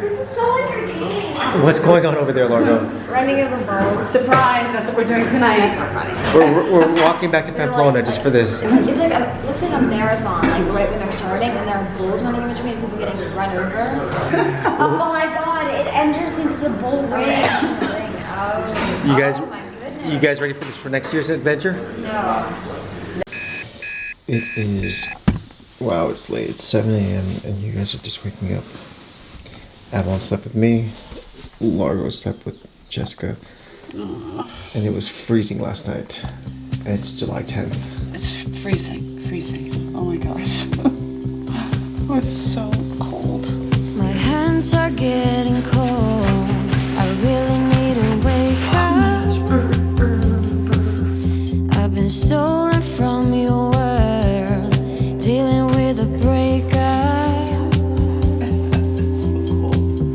This is so entertaining. What's going on over there, Largo? Running of the bulls. Surprise! That's what we're doing tonight. That's not funny. We're walking back to Pamplona just for this. It's like it looks like a marathon, like right when they're starting, and there are bulls running in between, people getting run over. Oh my god! It enters into the bull ring. You guys ready for this for next year's adventure? No. It is. Wow, it's late. It's 7 a.m. and you guys are just waking up. Avalon slept with me. Largo slept with Jessica. And it was freezing last night. And it's July 10th. It's freezing, freezing. Oh my gosh. It was so cold. My hands are getting cold. I really need to wake up. I've been stolen from your world, dealing with a breakup.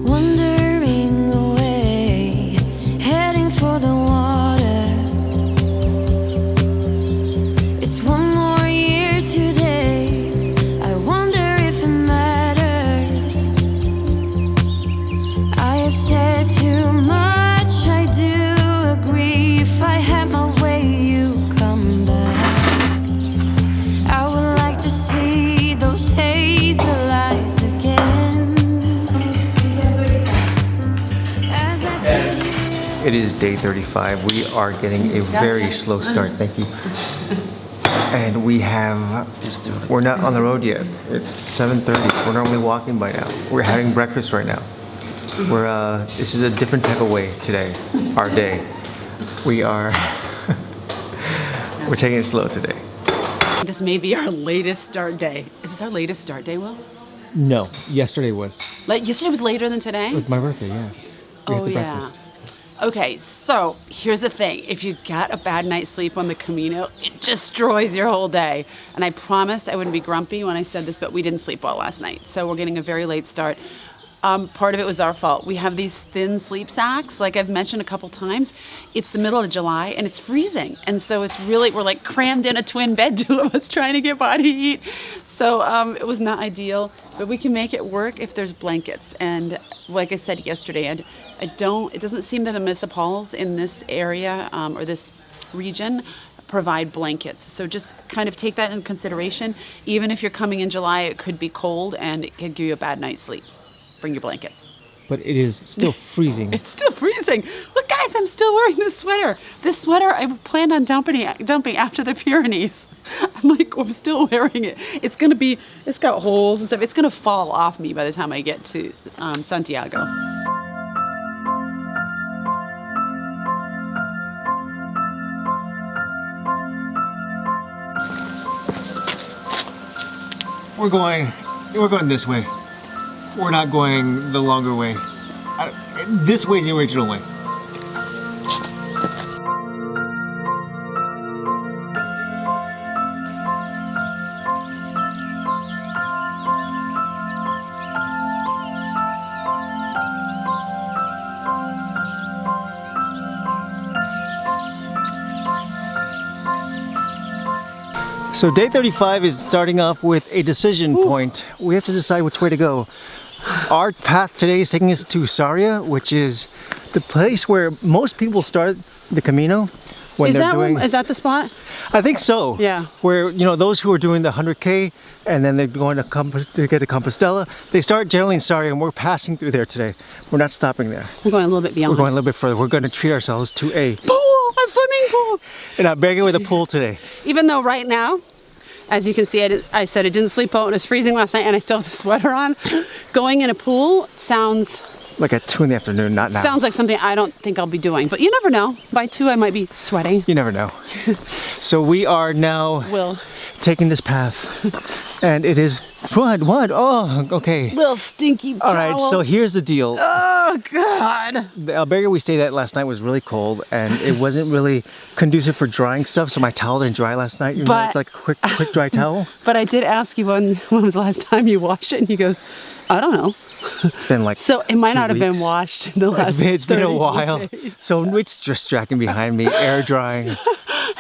Wandering away, heading for the water. It's one more year today. I wonder if it matters. I have said too much, I do agree. If I had my way, you come back. I would like to see those hazel eyes again. As I sit here. It is day 35. We are getting a very slow start. Thank you. And we're not on the road yet. It's 7:30. We're normally walking by now. We're having breakfast right now. This is a different type of way today, our day. We're taking it slow today. This may be our latest start day. Is this our latest start day, Will? No, yesterday was. Like yesterday was later than today? It was my birthday, yeah. We had the breakfast. Okay, so here's the thing. If you got a bad night's sleep on the Camino, it destroys your whole day. And I promised I wouldn't be grumpy when I said this, but we didn't sleep well last night. So we're getting a very late start. Part of it was our fault. We have these thin sleep sacks, like I've mentioned a couple times. It's the middle of July and it's freezing. And so we're like crammed in a twin bed, two of us trying to get body heat. So it was not ideal, but we can make it work if there's blankets. And like I said yesterday, it doesn't seem that the municipals in this area or this region provide blankets. So just kind of take that into consideration. Even if you're coming in July, it could be cold and it could give you a bad night's sleep. Bring your blankets. But it is still freezing. It's still freezing. Look, guys, I'm still wearing this sweater. This sweater I planned on dumping after the Pyrenees. I'm still wearing it. It's got holes and stuff. It's gonna fall off me by the time I get to Santiago. We're going this way. We're not going the longer way. This way is the original way. So day 35 is starting off with a decision point. We have to decide which way to go. Our path today is taking us to Sarria, which is the place where most people start the Camino when Is they're that the spot? I think so. Yeah. Where, those who are doing the 100K and then they're going to get to Compostela, they start generally in Sarria, and we're passing through there today. We're not stopping there. We're going a little bit beyond. We're going a little bit further. We're going to treat ourselves to a swimming pool. And I'm begging with a pool today. Even though right now, as you can see, I said I didn't sleep well. It was freezing last night and I still have the sweater on. Going in a pool sounds like at 2 in the afternoon, not now. Sounds like something I don't think I'll be doing, but you never know. By 2, I might be sweating. You never know. So we are now taking this path, and it is what? Oh, okay. Little stinky towel. All right, so here's the deal. Oh God. The albergue we stayed at last night was really cold, and it wasn't really conducive for drying stuff. So my towel didn't dry last night. You know, it's like a quick dry towel. But I did ask you when was the last time you washed it, and he goes, I don't know. It's been like so it might not have been washed in the last. It's been a while. Days. So it's just dragging behind me, air drying.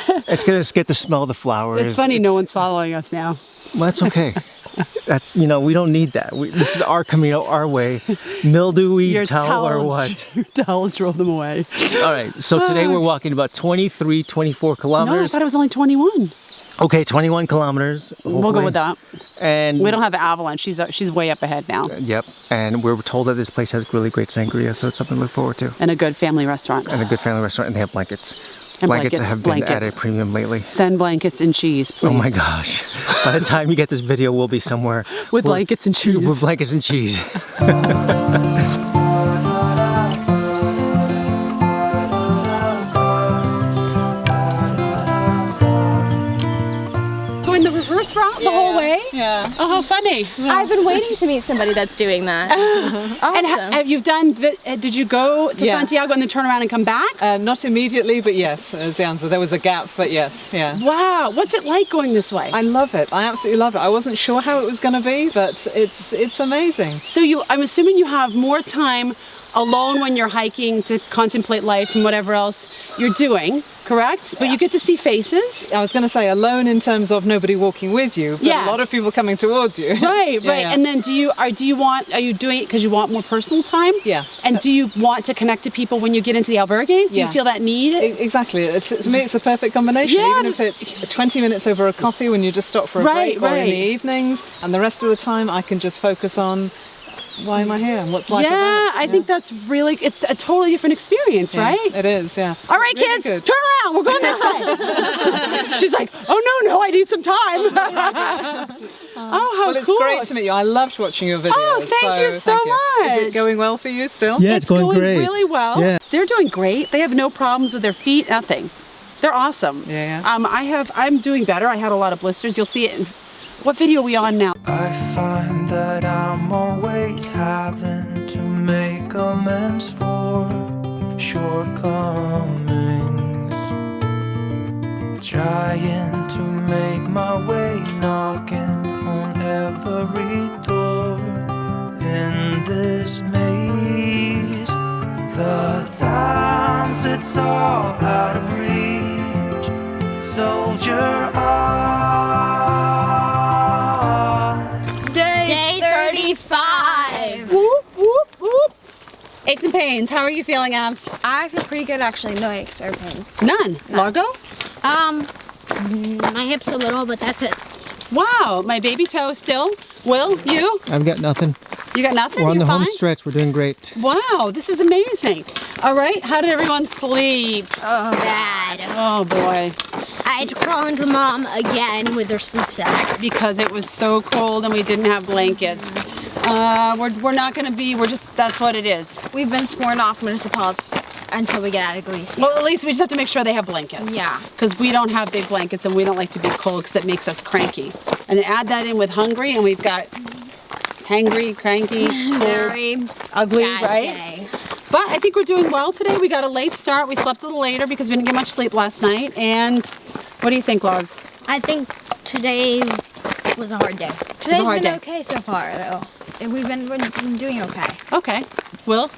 It's gonna get the smell of the flowers. It's funny, no one's following us now. Well, that's okay. That's, we don't need that. This is our Camino, our way. Mildewy towel or what? Your towel drove them away. All right, so today we're walking about 23, 24 kilometers. No, I thought it was only 21. Okay, 21 kilometers. Hopefully. We'll go with that. And we don't have Avalon. She's way up ahead now. Yep, and we're told that this place has really great sangria, so it's something to look forward to. And a good family restaurant. And they have blankets. And blankets have been at a premium lately. Send blankets and cheese, please. Oh my gosh. By the time you get this video, we'll be somewhere. With blankets and cheese. With blankets and cheese. Going the reverse route the whole way? Yeah. Oh, how funny. I've been waiting to meet somebody that's doing that. Awesome. And have you done, did you go to Santiago and then turn around and come back? Not immediately, but yes, is the answer. There was a gap, but yes, yeah. Wow, what's it like going this way? I love it. I absolutely love it. I wasn't sure how it was going to be, but it's amazing. So I'm assuming you have more time alone when you're hiking to contemplate life and whatever else you're doing, correct? But you get to see faces. I was going to say alone in terms of nobody walking with you, but a lot of people coming towards you. Right. And then are you doing it because you want more personal time? Yeah. And do you want to connect to people when you get into the albergues? Do you feel that need? Exactly. To me, it's the perfect combination. Yeah. Even if it's 20 minutes over a coffee when you just stop for a break, or in the evenings, and the rest of the time I can just focus on why am I here and what's life about? I think that's really, it's a totally different experience, right? It is, yeah. All right, really kids, good. turn around. We're going this way. She's like, oh, no, I need some time. Oh, how well, it's cool. great to meet you. I loved watching your videos. Oh, thank you so much. Is it going well for you still? Yeah, It's going great. really well. Yeah. They're doing great. They have no problems with their feet, nothing. They're awesome. Yeah. I'm doing better. I had a lot of blisters. You'll see it in, what video are we on now? I find that I'm always having to make amends for shortcomings, trying to make my way, knocking on every door in this maze. The times it's all out of reach, soldier on. Day 35. Whoop, whoop, whoop. Aches and pains. How are you feeling, Abs? I feel pretty good actually. No aches or pains. None. Largo? My hips a little, but that's it. Wow, my baby toe still. Will, you? I've got nothing. You got nothing? We're on You're the fine? home stretch. We're doing great. Wow, this is amazing. All right, how did everyone sleep? Oh, bad. Oh boy. I had to crawl into mom again with her sleep sack. Because it was so cold and we didn't have blankets. We're not gonna be, that's what it is. We've been sworn off municipals until we get out of Greece. Well, at least we just have to make sure they have blankets. Yeah. Because we don't have big blankets and we don't like to be cold because it makes us cranky. And then add that in with hungry and we've got hangry, cranky, cold, Very ugly, bad right? day. But I think we're doing well today. We got a late start. We slept a little later because we didn't get much sleep last night. And what do you think, Logs? I think today was a hard day. Today's hard been day. okay so far, though. We've been doing okay. Okay. Will?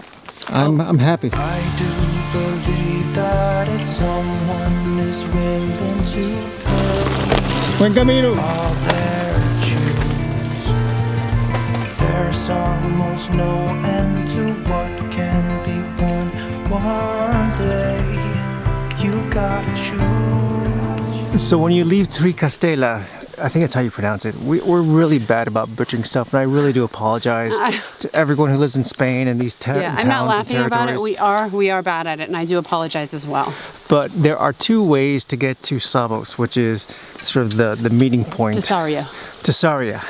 I'm happy. I do believe that if someone is willing to pay Buen camino. all their dues, there's almost no end to what can be won one day. You gotta choose. So when you leave Triacastela, I think that's how you pronounce it. We're really bad about butchering stuff, and I really do apologize to everyone who lives in Spain and these towns and I'm not laughing about it. territories. We are bad at it, and I do apologize as well. But there are two ways to get to Samos, which is sort of the meeting point. To Sarria. To Sarria.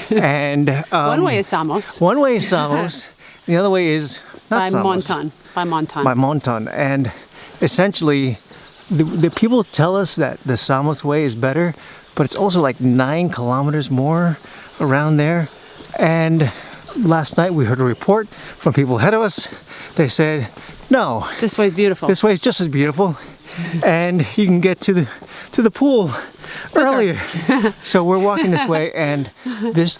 And One way is Samos. one way is Samos. The other way is not By Samos. Monton. By Monton. By Monton. And essentially, the people tell us that the Samos way is better, but it's also like 9 kilometers more around there. And last night we heard a report from people ahead of us. They said, no, This way's beautiful. this way is just as beautiful, and you can get to the pool earlier. So we're walking this way, and this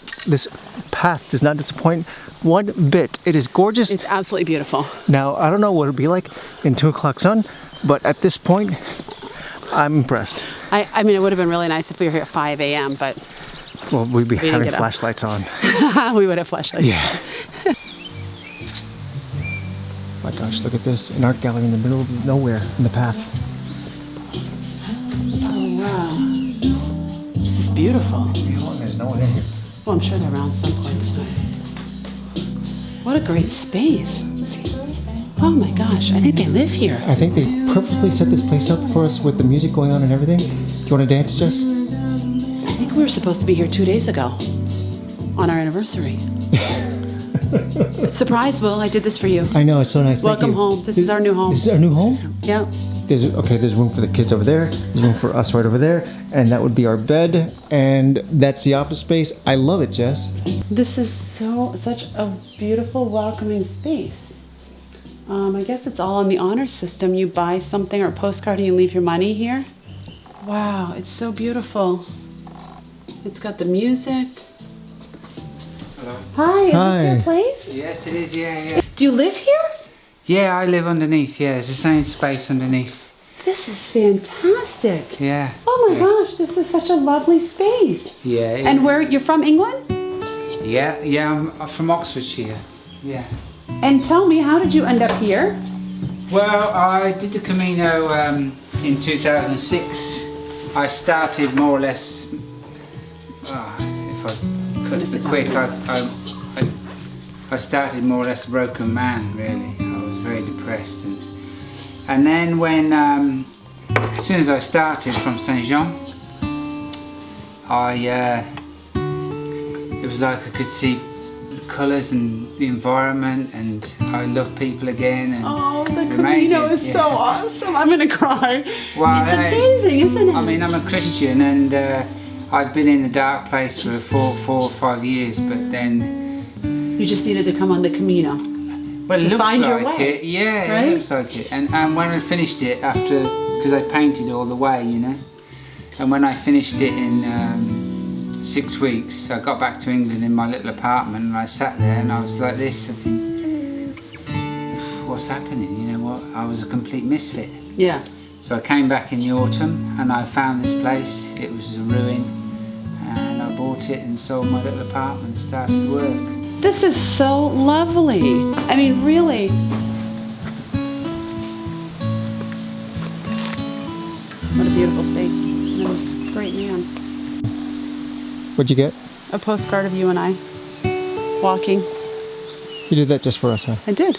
path does not disappoint one bit. It is gorgeous. It's absolutely beautiful. Now, I don't know what it'll be like in 2 o'clock sun, but at this point, I'm impressed. I mean, it would have been really nice if we were here at 5 a.m., but Well, we'd be didn't having get up. flashlights on. We would have flashlights. Yeah. My gosh, look at this. An art gallery in the middle of nowhere, in the path. Oh, wow. This is beautiful. There's no one in here. Well, I'm sure they're around some point tonight. What a great space. Oh my gosh, I think they live here. I think they purposely set this place up for us with the music going on and everything. Do you want to dance, Jess? I think we were supposed to be here 2 days ago on our anniversary. Surprise, Will, I did this for you. I know, it's so nice. Thank Welcome you. home. This is our new home. This is our new home? Yeah. There's room for the kids over there. There's room for us right over there. And that would be our bed. And that's the office space. I love it, Jess. This is such a beautiful, welcoming space. I guess it's all in the honor system. You buy something or a postcard and you leave your money here. Wow, it's so beautiful. It's got the music. Hello. Hi, is Hi. this your place? Yes, it is. Yeah. Do you live here? Yeah, I live underneath. Yeah, it's the same space underneath. This is fantastic. Yeah. Oh my yeah. gosh, this is such a lovely space. Yeah. And where you're from, England? Yeah. I'm from Oxfordshire. Yeah. And tell me, how did you end up here? Well, I did the Camino in 2006. I started more or less. If I cut to the quick, I started more or less a broken man. Really, I was very depressed, and then when as soon as I started from Saint Jean, it was like I could see colours and the environment, and I love people again. And Oh, the it's Camino amazing, is so awesome. I'm gonna cry. Well, It's amazing, isn't it? I mean, I'm a Christian, and I've been in the dark place for 4 or 5 years, but then, You just needed to come on the Camino. well, it To looks find your like way, it. Yeah, right? it looks like it. And when I finished it after, because I painted all the way, you know, and when I finished it in 6 weeks, I got back to England in my little apartment, and I sat there and I was like this, I think, what's happening? You know what? I was a complete misfit. Yeah. So I came back in the autumn and I found this place. It was a ruin, and I bought it and sold my little apartment and started work. This is so lovely. I mean, really. What a beautiful space. And a great man. What'd you get? A postcard of you and I walking. You did that just for us, huh? I did.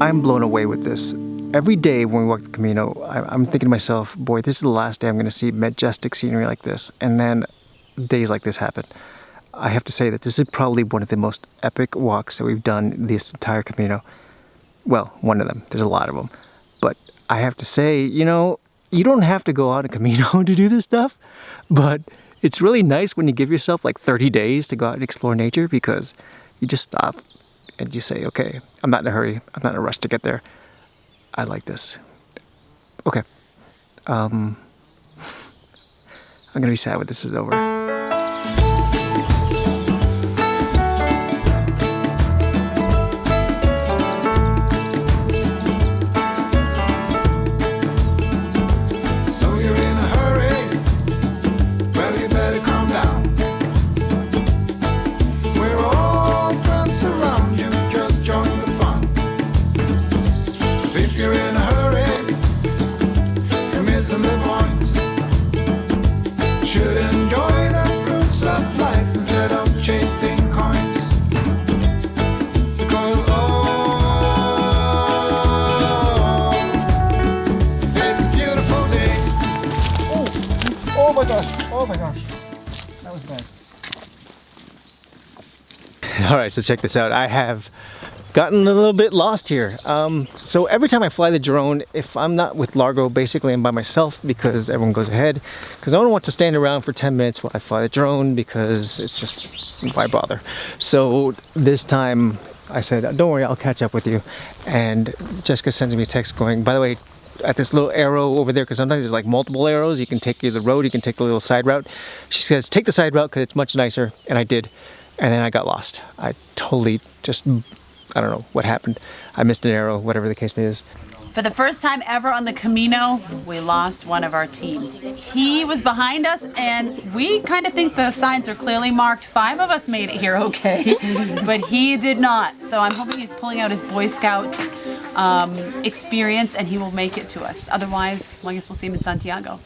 I'm blown away with this. Every day when we walk the Camino, I'm thinking to myself, boy, this is the last day I'm going to see majestic scenery like this. And then days like this happen. I have to say that this is probably one of the most epic walks that we've done this entire Camino. Well, one of them. There's a lot of them. But I have to say, you know, you don't have to go on a Camino to do this stuff. But it's really nice when you give yourself like 30 days to go out and explore nature, because you just stop and you say, okay, I'm not in a hurry. I'm not in a rush to get there. I like this. Okay. I'm gonna be sad when this is over. So you're in a hurry? Well, you better calm down. We're all friends around you, just join the fun. 'Cause if you're in a hurry, you're missing the point. Should enjoy the fruits of life instead of chasing coins. Because it's a beautiful day. Oh my gosh. Oh my gosh. That was bad. All right, so check this out. I have gotten a little bit lost here. So every time I fly the drone, if I'm not with Largo, basically I'm by myself because everyone goes ahead. Because no one wants to stand around for 10 minutes while I fly the drone, because it's just, why bother? So this time I said, don't worry, I'll catch up with you. And Jessica sends me a text going, by the way, at this little arrow over there, because sometimes there's like multiple arrows. You can take either the road, you can take the little side route. She says, take the side route because it's much nicer, and I did. And then I got lost. I totally just, I don't know what happened. I missed an arrow, whatever the case may is. For the first time ever on the Camino, we lost one of our team. He was behind us, and we kind of think the signs are clearly marked. 5 of us made it here okay, but he did not. So I'm hoping he's pulling out his Boy Scout experience, and he will make it to us. Otherwise, I guess we'll see him in Santiago.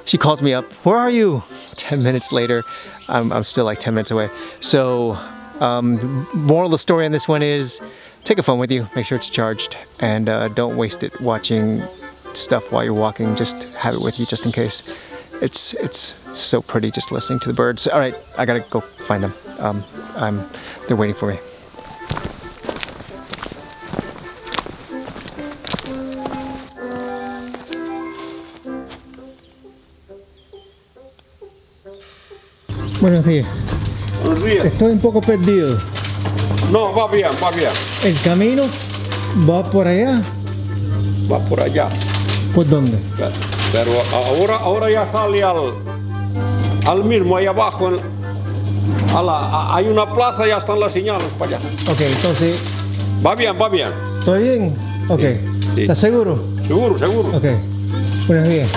She calls me up, where are you? 10 minutes later, I'm still like 10 minutes away. So, moral of the story on this one is, take a phone with you, make sure it's charged, and don't waste it watching stuff while you're walking. Just have it with you just in case. It's so pretty just listening to the birds. All right, I gotta go find them. They're waiting for me. Buenos días. Buenos días. Estoy un poco perdido. No, va bien, va bien. ¿El camino va por allá? Va por allá. ¿Por dónde? Pero ahora ya sale al mismo, ahí abajo. Hay una plaza, ya están las señales para allá. Ok, entonces... Va bien, va bien. ¿Estoy bien? Ok. Sí. ¿Estás seguro? Seguro, seguro. Ok. Buenos días.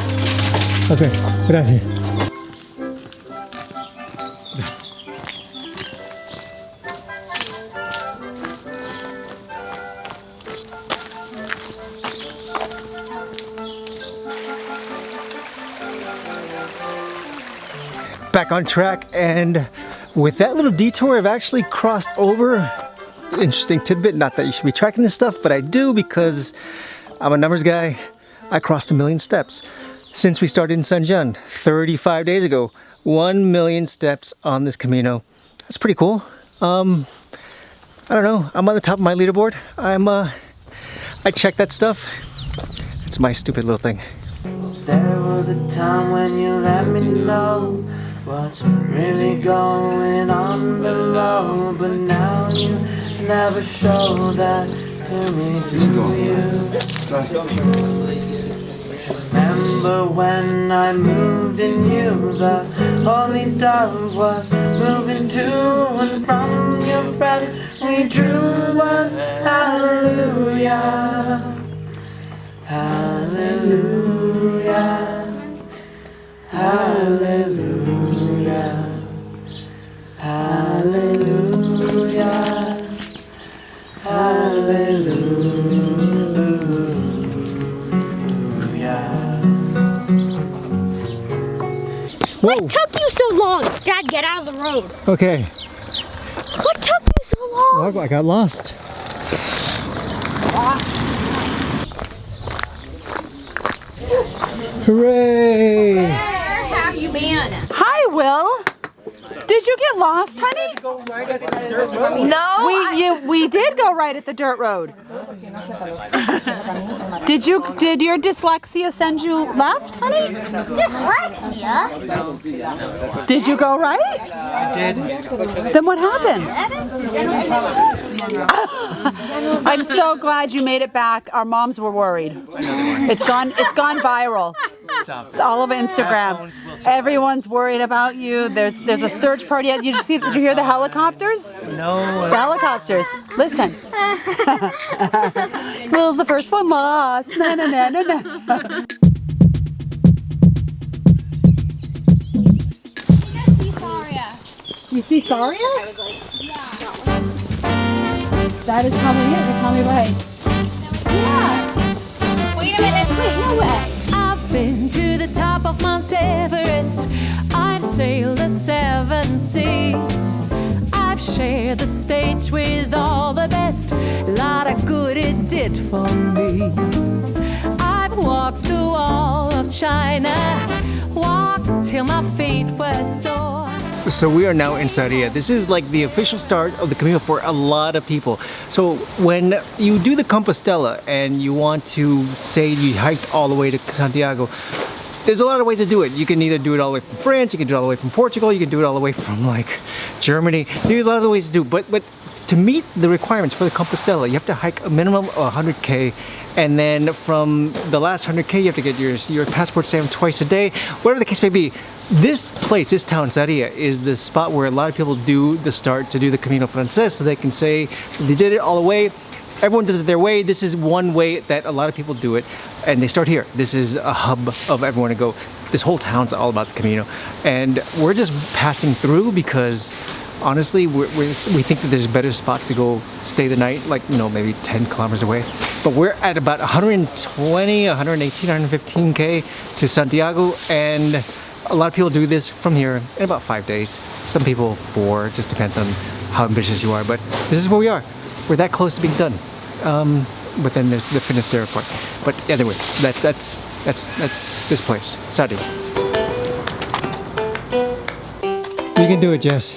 Ok, gracias. Back on track, and with that little detour I've actually crossed over. Interesting tidbit, not that you should be tracking this stuff, but I do because I'm a numbers guy. I crossed 1 million steps since we started in San Juan 35 days ago. 1 million steps on this Camino. That's pretty cool. I don't know, I'm on the top of my leaderboard. I check that stuff. It's my stupid little thing. There was a time when you let me know what's really going on below, but now you never show that to me, do you? Remember when I moved and you, the holy dove was moving to and from your breath, we drew us hallelujah, hallelujah. Hallelujah, hallelujah, hallelujah. Whoa. What took you so long? Dad, get out of the road. Okay. What took you so long? I got lost. Hooray! Where have you been? Hi, Will. Did you get lost, honey? No. We did go right at the dirt road. Did your dyslexia send you left, honey? Dyslexia? Did you go right? I did. Then what happened? I'm so glad you made it back. Our moms were worried. It's gone viral. Stop. It's all over Instagram. Everyone's worried about you. There's a search party. Did you hear the helicopters? No. The helicopters. Listen. Will's the first one lost. Na na na na na. You see Sarria? I was like, yeah. That is probably it. They call me right. Yeah. Wait a minute. Wait, no way. I've been to the top of Mount Everest. I've sailed the 7 seas. I've shared the stage with all the best. A lot of good it did for me. I've walked the wall of China. Walked till my feet were sore. So we are now in Sarria. This is like the official start of the Camino for a lot of people. So when you do the Compostela and you want to say you hiked all the way to Santiago, there's a lot of ways to do it. You can either do it all the way from France, you can do it all the way from Portugal, you can do it all the way from like Germany. There's a lot of ways to do it, but to meet the requirements for the Compostela, you have to hike a minimum of 100K, and then from the last 100K, you have to get your passport stamped twice a day, whatever the case may be. This place, this town, Sarria, is the spot where a lot of people do the start to do the Camino Frances, so they can say they did it all the way. Everyone does it their way. This is one way that a lot of people do it, and they start here. This is a hub of everyone to go. This whole town's all about the Camino, and we're just passing through because honestly, we think that there's better spots to go stay the night, like, you know, maybe 10 kilometers away. But we're at about 120, 118, 115K to Santiago, and a lot of people do this from here in about 5 days. Some people 4, just depends on how ambitious you are. But this is where we are. We're that close to being done. But then there's the Finisterre part. But anyway, that's this place, Sarria. You can do it, Jess.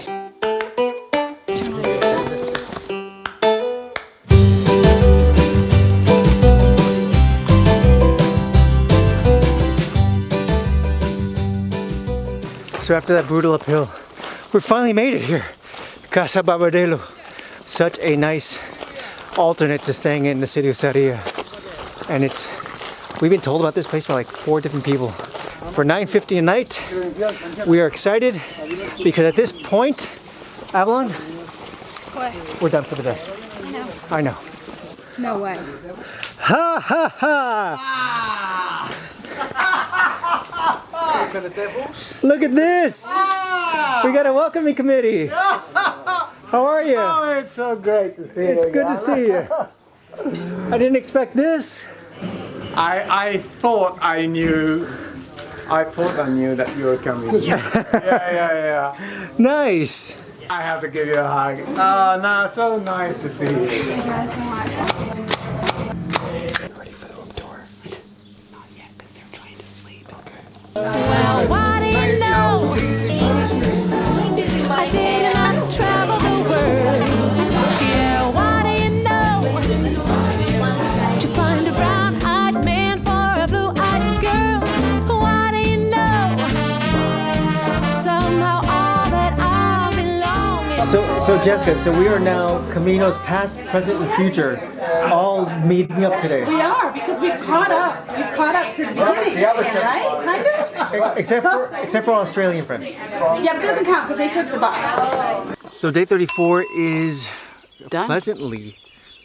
So after that brutal uphill, we finally made it here. Casa Barbadelo. Such a nice alternate to staying in the city of Sarria. And we've been told about this place by like 4 different people. For $9.50 a night, we are excited because at this point, Avalon, What? we're done for the day. No. I know. No way. Ha ha ha! Look at this! We got a welcoming committee. How are you? Oh, it's so great to see you. It's good to see you. I didn't expect this. I thought I knew that you were coming. Yeah. Nice. I have to give you a hug. Oh, no, so nice to see you. Ready for the room tour? Not yet, because they're trying to sleep. Well, what do you know? I didn't have to travel the world. Yeah, what do you know? To find a brown-eyed man for a blue-eyed girl. What do you know? Somehow all that I belong is. So Jessica, so we are now Camino's past, present, and future all meeting up today. We are, because we've caught up. We've caught up to the beginning, right? Kind of? Except for our Australian friends. Yeah, but it doesn't count because they took the bus. So day 34 is Done. pleasantly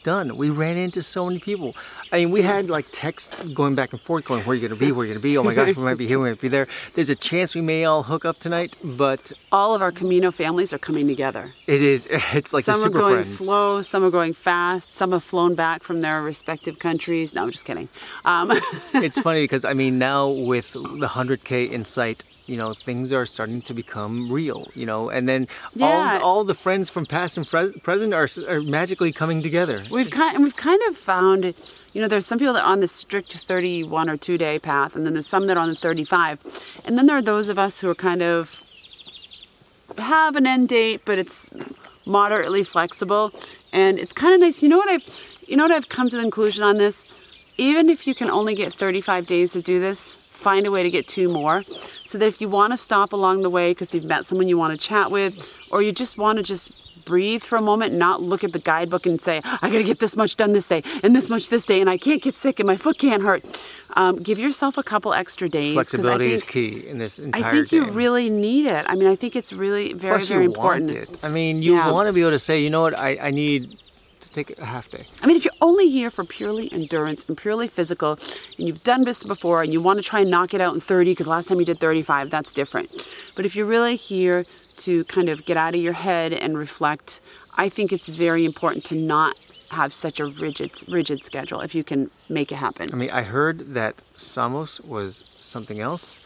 done. We ran into so many people. I mean, we had like text going back and forth, going, where are you going to be? Where are you going to be? Oh my gosh, we might be here, we might be there. There's a chance we may all hook up tonight, but All of our Camino families are coming together. it's like the Some are super going friends. slow, some are going fast, some have flown back from their respective countries. No, I'm just kidding. It's funny because, I mean, now with the 100K in sight, you know, things are starting to become real, you know, and then Yeah. all the friends from past and present are magically coming together. We've kind of found, you know, there's some people that are on the strict 31 or 2-day path, and then there's some that are on the 35. And then there are those of us who are kind of have an end date, but it's moderately flexible. And it's kind of nice. You know what I've come to the conclusion on this? Even if you can only get 35 days to do this, find a way to get 2 more. So that if you want to stop along the way because you've met someone you want to chat with, or you just want to just breathe for a moment and not look at the guidebook and say, I gotta get this much done this day and this much this day and I can't get sick and my foot can't hurt. Give yourself a couple extra days. Flexibility is key in this entire I think game. you really need it. I mean, I think it's really very, Plus very you important. want it. I mean, you want to be able to say, you know what, I need to take a half day. I mean, if you're only here for purely endurance and purely physical, and you've done this before and you want to try and knock it out in 30 because last time you did 35, that's different. But if you're really here to kind of get out of your head and reflect, I think it's very important to not have such a rigid schedule if you can make it happen. I mean, I heard that Samos was something else,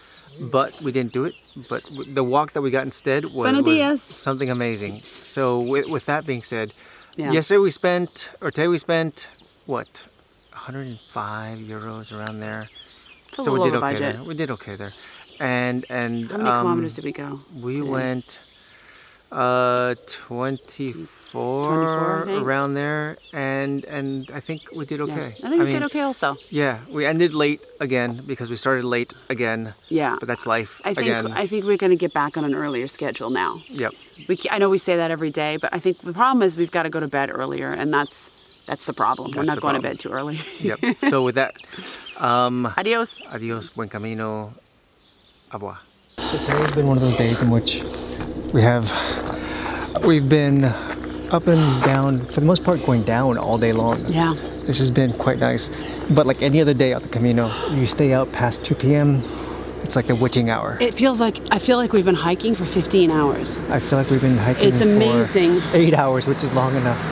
but we didn't do it. But the walk that we got instead was something amazing. So with that being said, today we spent, what, 105 euros around there. It's a little over budget. We did okay there. And how many kilometers did we go? We went 24 24, I think. around there, and I think we did okay. I think we did okay also. Yeah, we ended late again because we started late again. Yeah. But that's life I again. think we're going to get back on an earlier schedule now. Yep. I know we say that every day, but I think the problem is we've got to go to bed earlier, and that's the problem. We're not going to bed too early. Yep. So with that, Adios. Adios, buen camino, au revoir. So today's been one of those days in which we've been up and down, for the most part going down all day long. Yeah. This has been quite nice. But like any other day out the Camino, you stay out past 2 p.m., it's like the witching hour. I feel like we've been hiking for 15 hours. I feel like we've been hiking It's amazing. for 8 hours, which is long enough.